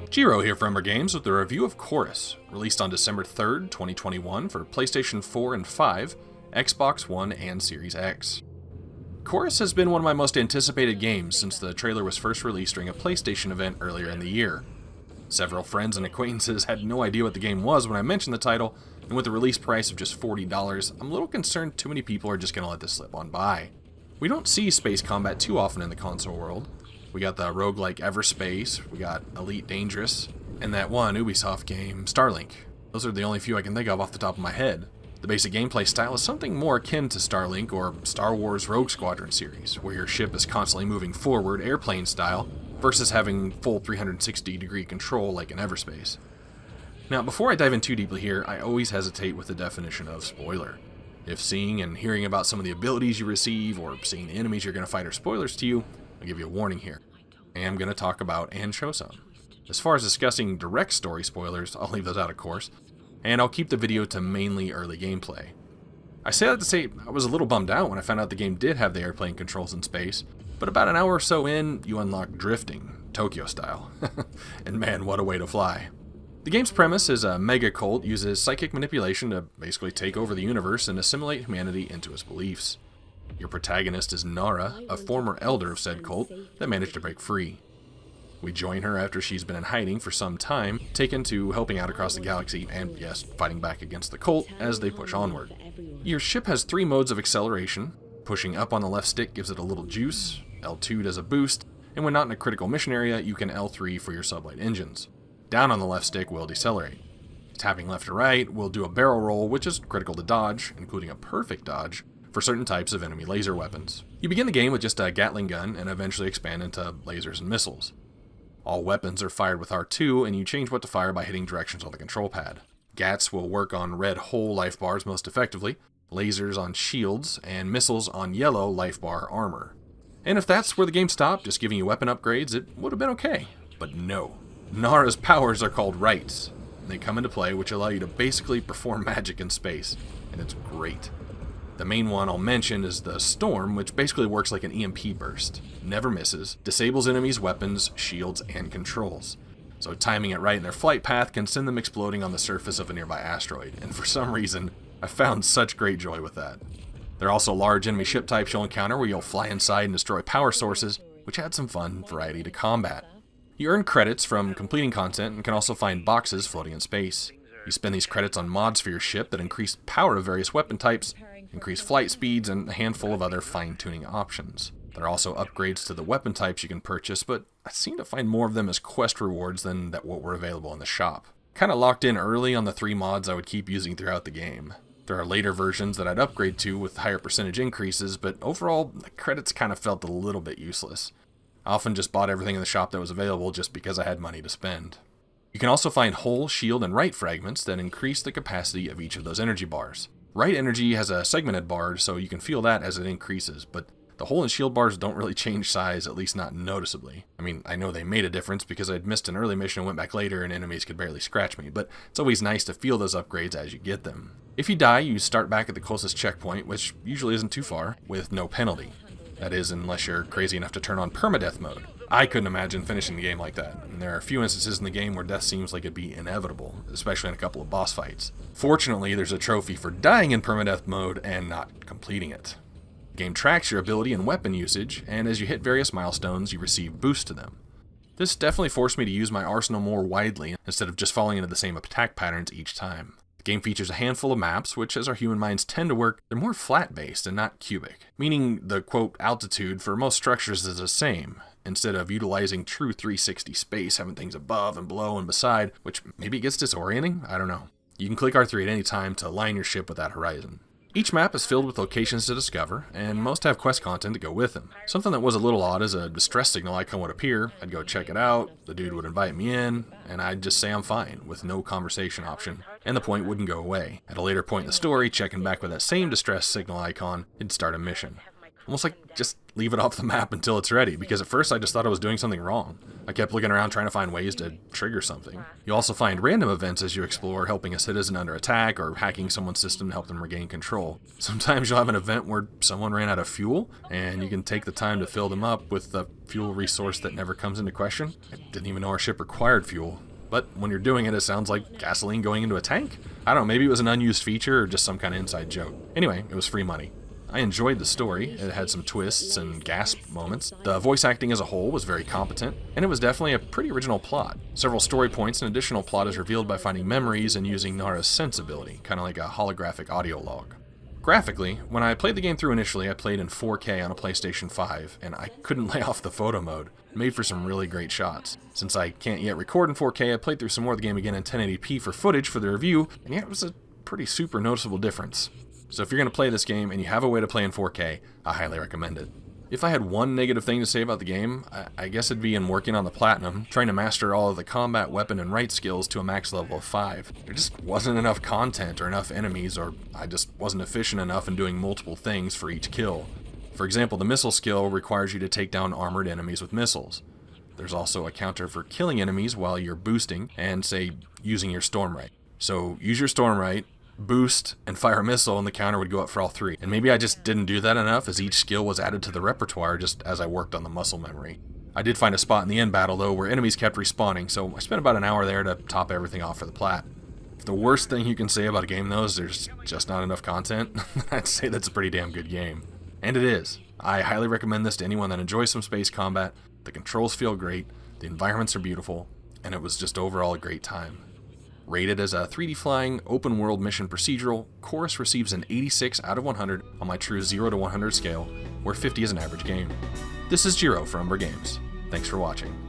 Jiro here from Umbra Games with a review of Chorus, released on December 3rd, 2021 for PlayStation 4 and 5, Xbox One, and Series X. Chorus has been one of my most anticipated games since the trailer was first released during a PlayStation event earlier in the year. Several friends and acquaintances had no idea what the game was when I mentioned the title, and with the release price of just $40, I'm a little concerned too many people are just going to let this slip on by. We don't see space combat too often in the console world. We got the roguelike Everspace, we got Elite Dangerous, and that one Ubisoft game, Starlink. Those are the only few I can think of off the top of my head. The basic gameplay style is something more akin to Starlink or Star Wars Rogue Squadron series, where your ship is constantly moving forward airplane style, versus having full 360-degree control like in Everspace. Now, before I dive in too deeply here, I always hesitate with the definition of spoiler. If seeing and hearing about some of the abilities you receive, or seeing the enemies you're going to fight are spoilers to you, I'll give you a warning here. I am going to talk about and show some. As far as discussing direct story spoilers, I'll leave those out of course, and I'll keep the video to mainly early gameplay. I say that to say I was a little bummed out when I found out the game did have the airplane controls in space, but about an hour or so in, you unlock drifting, Tokyo style. And man, what a way to fly. The game's premise is a mega cult uses psychic manipulation to basically take over the universe and assimilate humanity into its beliefs. Your protagonist is Nara, a former elder of said cult that managed to break free. We join her after she's been in hiding for some time, taken to helping out across the galaxy and, yes, fighting back against the cult as they push onward. Your ship has 3 modes of acceleration. Pushing up on the left stick gives it a little juice, L2 does a boost, and when not in a critical mission area, you can L3 for your sublight engines. Down on the left stick will decelerate. Tapping left to right will do a barrel roll, which is critical to dodge, including a perfect dodge, for certain types of enemy laser weapons. You begin the game with just a Gatling gun and eventually expand into lasers and missiles. All weapons are fired with R2, and you change what to fire by hitting directions on the control pad. Gats will work on red hole life bars most effectively, lasers on shields, and missiles on yellow life bar armor. And if that's where the game stopped, just giving you weapon upgrades, it would have been okay. But no. Nara's powers are called rights. They come into play, which allow you to basically perform magic in space, and it's great. The main one I'll mention is the Storm, which basically works like an EMP burst. Never misses, disables enemies' weapons, shields, and controls. So timing it right in their flight path can send them exploding on the surface of a nearby asteroid, and for some reason, I found such great joy with that. There are also large enemy ship types you'll encounter where you'll fly inside and destroy power sources, which adds some fun variety to combat. You earn credits from completing content and can also find boxes floating in space. You spend these credits on mods for your ship that increase power of various weapon types, increase flight speeds, and a handful of other fine-tuning options. There are also upgrades to the weapon types you can purchase, but I seem to find more of them as quest rewards than what were available in the shop. Kinda locked in early on the 3 mods I would keep using throughout the game. There are later versions that I'd upgrade to with higher percentage increases, but overall, the credits kinda felt a little bit useless. I often just bought everything in the shop that was available just because I had money to spend. You can also find hull, shield, and right fragments that increase the capacity of each of those energy bars. Right energy has a segmented bar, so you can feel that as it increases, but the hull and shield bars don't really change size, at least not noticeably. I mean, I know they made a difference because I'd missed an early mission and went back later and enemies could barely scratch me, but it's always nice to feel those upgrades as you get them. If you die, you start back at the closest checkpoint, which usually isn't too far, with no penalty. That is, unless you're crazy enough to turn on permadeath mode. I couldn't imagine finishing the game like that, and there are a few instances in the game where death seems like it'd be inevitable, especially in a couple of boss fights. Fortunately, there's a trophy for dying in permadeath mode and not completing it. The game tracks your ability and weapon usage, and as you hit various milestones, you receive boosts to them. This definitely forced me to use my arsenal more widely, instead of just falling into the same attack patterns each time. The game features a handful of maps, which, as our human minds tend to work, they're more flat-based and not cubic, meaning the, quote, altitude for most structures is the same, instead of utilizing true 360 space, having things above and below and beside, which maybe gets disorienting? I don't know. You can click R3 at any time to align your ship with that horizon. Each map is filled with locations to discover, and most have quest content to go with them. Something that was a little odd is a distress signal icon would appear, I'd go check it out, the dude would invite me in, and I'd just say I'm fine, with no conversation option, and the point wouldn't go away. At a later point in the story, checking back with that same distress signal icon, it'd start a mission. Almost like just leave it off the map until it's ready, because at first I just thought I was doing something wrong. I kept looking around trying to find ways to trigger something. You also find random events as you explore, helping a citizen under attack or hacking someone's system to help them regain control. Sometimes you'll have an event where someone ran out of fuel, and you can take the time to fill them up with the fuel resource that never comes into question. I didn't even know our ship required fuel. But when you're doing it, it sounds like gasoline going into a tank? I don't know, maybe it was an unused feature or just some kind of inside joke. Anyway, it was free money. I enjoyed the story. It had some twists and gasp moments. The voice acting as a whole was very competent, and it was definitely a pretty original plot. Several story points and additional plot is revealed by finding memories and using Nara's sense ability, kind of like a holographic audio log. Graphically, when I played the game through initially, I played in 4K on a PlayStation 5, and I couldn't lay off the photo mode. It made for some really great shots. Since I can't yet record in 4K, I played through some more of the game again in 1080p for footage for the review, and yeah, it was a pretty super noticeable difference. So if you're going to play this game and you have a way to play in 4K, I highly recommend it. If I had one negative thing to say about the game, I guess it'd be in working on the Platinum, trying to master all of the combat, weapon, and right skills to a max level of 5. There just wasn't enough content or enough enemies, or I just wasn't efficient enough in doing multiple things for each kill. For example, the missile skill requires you to take down armored enemies with missiles. There's also a counter for killing enemies while you're boosting and, say, using your storm right. So use your storm right, boost, and fire a missile, and the counter would go up for all three. And maybe I just didn't do that enough, as each skill was added to the repertoire just as I worked on the muscle memory. I did find a spot in the end battle, though, where enemies kept respawning, so I spent about an hour there to top everything off for the plat. If the worst thing you can say about a game, though, is there's just not enough content, I'd say that's a pretty damn good game. And it is. I highly recommend this to anyone that enjoys some space combat. The controls feel great, the environments are beautiful, and it was just overall a great time. Rated as a 3D flying, open world mission procedural, Chorus receives an 86 out of 100 on my true 0 to 100 scale, where 50 is an average game. This is Jiro for Umbra Games. Thanks for watching.